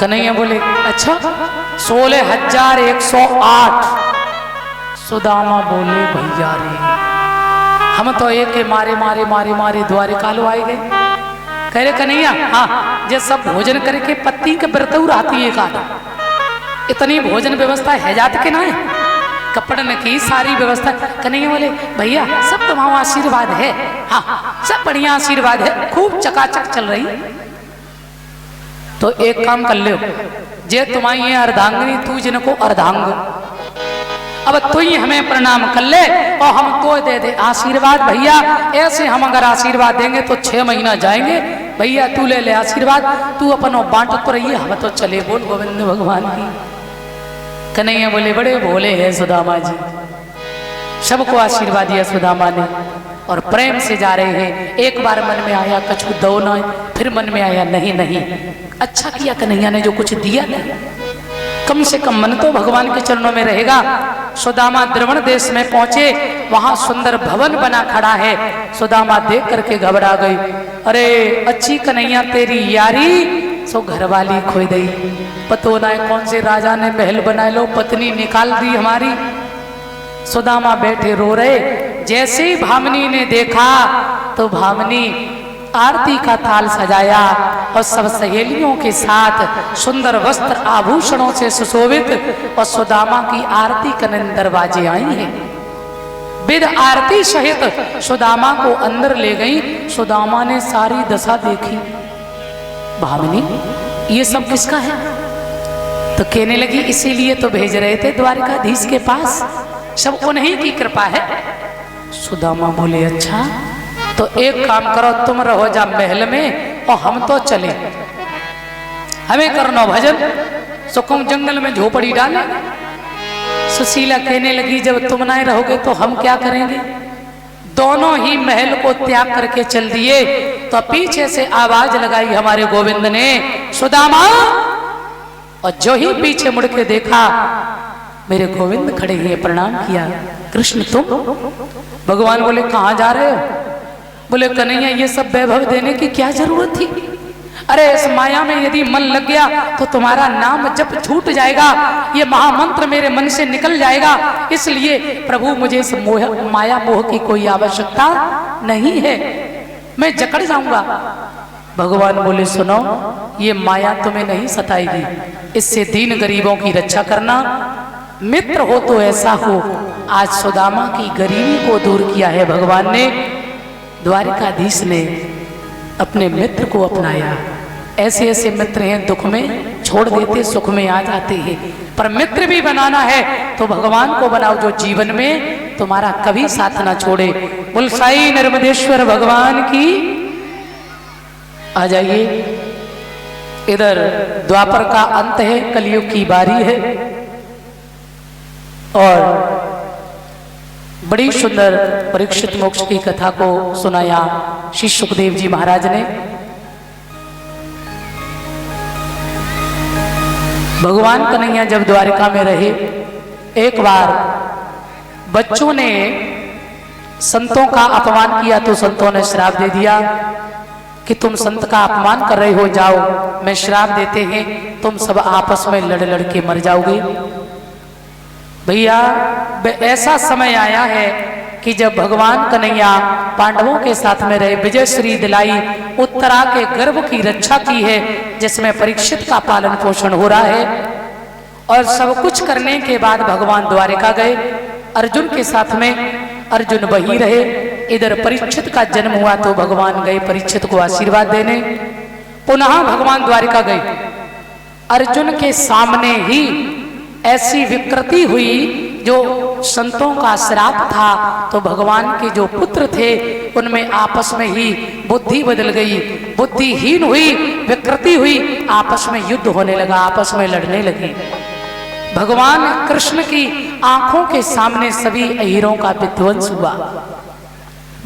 कन्हैया बोले अच्छा 16,108। सुदामा बोले भैया रे हम तो एक के मारे मारे मारे मारे द्वारिका लो आए गए। कह रहे कन्हैया हाँ जे सब भोजन करके पत्ती के बरतऊ रहती है का इतनी भोजन व्यवस्था है जात के ना है कपड़न की सारी व्यवस्था। कन्हैया बोले भैया सब तुम्हारा आशीर्वाद है, हाँ सब बढ़िया आशीर्वाद है, खूब चकाचक चल रही। तो एक काम कर लो जे तुम्हारी ये अर्धांगिनी तू जिनको अर्धांग अब तू ही हमें प्रणाम कर ले और हम तो दे दे आशीर्वाद। भैया ऐसे हम अगर आशीर्वाद देंगे तो 6 महीना जाएंगे। भैया तू ले ले आशीर्वाद, तू अपन बांट तो रही हम तो चले। बोल गोविंद भगवान की। कन्हैया बोले बड़े भोले हैं सुदामा जी, सबको आशीर्वाद दिया सुदामा ने और प्रेम से जा रहे हैं। एक बार मन में आया कछु दो न, फिर मन में आया नहीं नहीं अच्छा किया कन्हैया ने जो कुछ दिया ना, कम से कम मन तो भगवान के चरणों में रहेगा। सुदामा द्रवण देश में पहुंचे, वहां सुंदर भवन बना खड़ा है। सुदामा देख करके घबरा गई, अरे अच्छी कन्हैया तेरी यारी सो घरवाली खोई गई, पतो ना कौन से राजा ने महल बना लो पत्नी निकाल दी हमारी। सुदामा बैठे रो रहे। जैसे ही भामिनी ने देखा तो भामिनी आरती का थाल सजाया और सब सहेलियों के साथ सुंदर वस्त्र आभूषणों से सुशोभित और सुदामा की आरती करने दरवाजे आई हैं। विद आरती सहित सुदामा को अंदर ले गई। सुदामा ने सारी दशा देखी, भामिनी ये सब किसका है? तो कहने लगी इसीलिए तो भेज रहे थे द्वारिकाधीश के पास, सब उन्हीं की कृपा है। सुदामा बोले अच्छा तो एक काम करो तुम रहो जा महल में और हम तो चले, हमें करना भजन, सुकुम जंगल में झोपड़ी डाले। सुशीला कहने लगी जब तुम नहीं रहोगे तो हम क्या करेंगे? दोनों ही महल को त्याग करके चल दिए। तो पीछे से आवाज लगाई हमारे गोविंद ने, सुदामा। और जो ही पीछे मुड़ के देखा मेरे गोविंद खड़े हैं, प्रणाम किया। कृष्ण तुम? भगवान बोले कहाँ जा रहे हो? बोले कन्हैया ये सब वैभव देने की क्या जरूरत थी? अरे इस माया में यदि मन लग गया तो तुम्हारा नाम जब छूट जाएगा, ये महामंत्र मेरे मन से निकल जाएगा। इसलिए प्रभु मुझे इस माया मोह की कोई आवश्यकता नहीं है, मैं जकड़ जाऊंगा। भगवान बोले सुनो ये माया तुम्हें नहीं सताएगी, इससे दीन गरीबों की रक्षा करना। मित्र हो तो ऐसा हो। आज सुदामा की गरीबी को दूर किया है भगवान ने। द्वारिकाधीश ने अपने मित्र को अपनाया। ऐसे ऐसे मित्र हैं दुख में छोड़ देते, सुख में आ जाते हैं। पर मित्र भी बनाना है तो भगवान को बनाओ जो जीवन में तुम्हारा कभी साथ ना छोड़े। बोल साई नर्मदेश्वर भगवान की। आ जाइए, इधर द्वापर का अंत है, कलयुग की बारी है। और बड़ी सुंदर परीक्षित मोक्ष की कथा को सुनाया श्री सुखदेव जी महाराज ने। भगवान कन्हैया जब द्वारिका में रहे, एक बार बच्चों ने संतों का अपमान किया तो संतों ने श्राप दे दिया कि तुम संत का अपमान कर रहे हो, जाओ मैं श्राप देते हैं, तुम सब आपस में लड़ लड़ के मर जाओगे। भैया ऐसा समय आया है कि जब भगवान कन्हैया पांडवों के साथ में रहे, विजय श्री दिलाई, उत्तरा के गर्भ की रक्षा की है, जिसमें परीक्षित का पालन पोषण हो रहा है। और सब कुछ करने के बाद भगवान द्वारिका गए अर्जुन के साथ में। अर्जुन वहीं रहे। इधर परीक्षित का जन्म हुआ तो भगवान गए परीक्षित को आशीर्वाद देने। पुनः भगवान द्वारिका गए। अर्जुन के सामने ही ऐसी विकृति हुई जो संतों का श्राप था, तो भगवान के जो पुत्र थे उनमें आपस में ही बुद्धि बदल गई, बुद्धिहीन हुई, विकृति हुई, आपस में युद्ध होने लगा, आपस में लड़ने लगे। भगवान कृष्ण की आंखों के सामने सभी अहीरों का विध्वंस हुआ।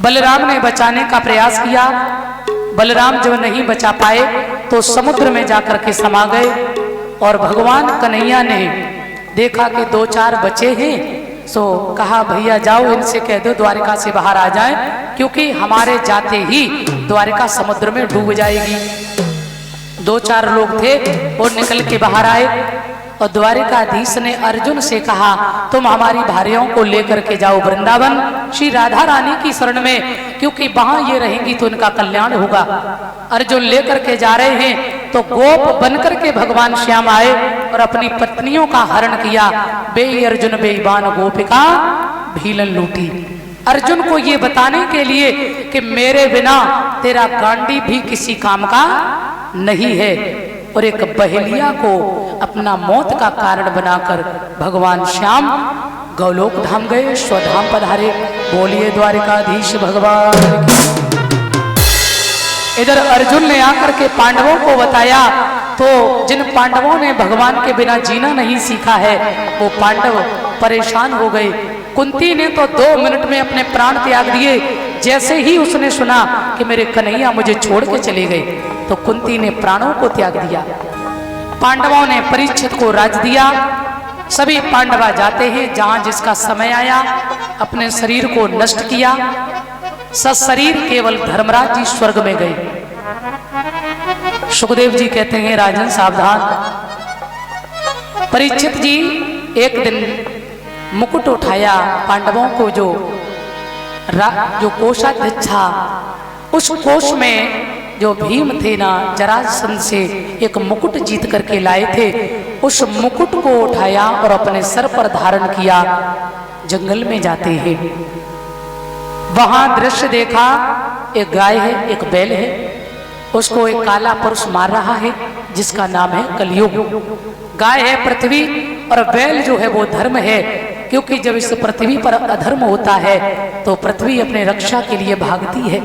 बलराम ने बचाने का प्रयास किया। बलराम जब नहीं बचा पाए तो समुद्र में जाकर के समा गए। और भगवान कन्हैया ने देखा कि 2-4 बचे हैं, सो कहा भैया जाओ इनसे कह दो द्वारिका से बाहर आ जाएं, क्योंकि हमारे जाते ही द्वारिका समुद्र में डूब जाएगी। 2-4 लोग थे और निकल के बाहर आए और द्वारिकाधीश ने अर्जुन से कहा, तुम हमारी भार्यों को लेकर के जाओ वृंदावन श्री राधा रानी की शरण में, क्योंकि वहां ये रहेंगी तो इनका कल्याण होगा। अर्जुन लेकर के जा रहे हैं तो गोप बनकर के भगवान श्याम आए और अपनी पत्नियों का हरण किया। बे अर्जुन बेईमान गोपिका भीलन लूटी। अर्जुन को ये बताने के लिए कि मेरे बिना तेरा गांडी भी किसी काम का नहीं है, और एक बहेलिया को अपना मौत का कारण बनाकर भगवान श्याम गौलोक धाम गए, स्वधाम पधारे। बोलिए द्वारिकाधीश भगवान की। इधर अर्जुन ने आकर के पांडवों को बताया तो जिन पांडवों ने भगवान के बिना जीना नहीं सीखा है वो पांडव परेशान हो गए। कुंती ने तो 2 मिनट में अपने प्राण त्याग दिए। जैसे ही उसने सुना कि मेरे कन्हैया मुझे छोड़ के चले गए तो कुंती ने प्राणों को त्याग दिया। पांडवों ने परीक्षित को राज दिया। सभी पांडवा जाते हैं जहां जिसका समय आया, अपने शरीर को नष्ट किया। सशरीर केवल धर्मराज जी स्वर्ग में गए। सुखदेव जी कहते हैं, राजन सावधान। परीक्षित जी एक दिन मुकुट उठाया, पांडवों को जो कोषाध्यक्ष था उस कोष में जो भीम थे ना, जरासंध से एक मुकुट जीत करके लाए थे, उस मुकुट को उठाया और अपने सर पर धारण किया। जंगल में जाते हैं, वहां दृश्य देखा, एक गाय है, एक बैल है, उसको एक काला पुरुष मार रहा है जिसका नाम है कलयुग। गाय है पृथ्वी और बैल जो है वो धर्म है, क्योंकि जब इस पृथ्वी पर अधर्म होता है तो पृथ्वी अपने रक्षा के लिए भागती है।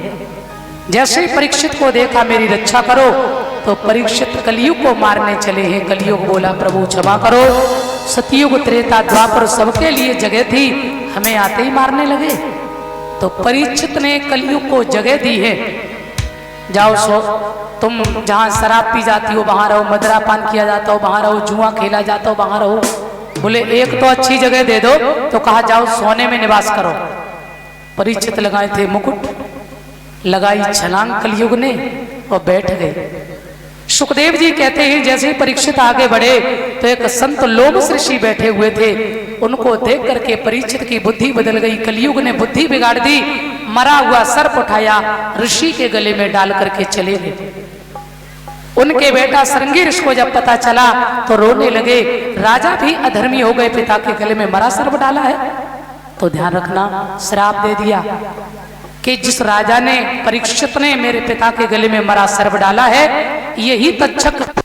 जैसे ही परीक्षित को देखा मेरी रक्षा करो, तो परीक्षित कलयुग को मारने चले हैं। कलयुग बोला, प्रभु क्षमा करो, सतयुग त्रेता द्वापर सबके लिए जगह थी, हमें आते ही मारने लगे। तो परीक्षित ने कलयुग को जगह दी है, जाओ सो तुम जहां शराब पी जाती हो वहां रहो, मदरा पान किया जाता हो वहां रहो, जुआ खेला जाता हो वहां रहो। बोले एक तो अच्छी जगह दे दो, तो कहा जाओ सोने में निवास करो। परीक्षित लगाए थे मुकुट, लगाई छलांग कलयुग ने और बैठ गए। सुखदेव जी कहते हैं जैसे ही परीक्षित आगे बढ़े तो एक संत लोमस ऋषि बैठे हुए थे, उनको देख करके परीक्षित की बुद्धि बदल गई। कलयुग ने बुद्धि बिगाड़ दी, मरा हुआ सर्प उठाया, ऋषि के गले में डाल करके चले गए। उनके बेटा श्रृंगी ऋषि को जब पता चला तो रोने लगे, राजा भी अधर्मी हो गए, पिता के गले में मरा सर्प डाला है। तो ध्यान रखना, श्राप दे दिया कि जिस राजा ने, परीक्षित ने मेरे पिता के गले में मरा सर्प डाला है, यही तक्षक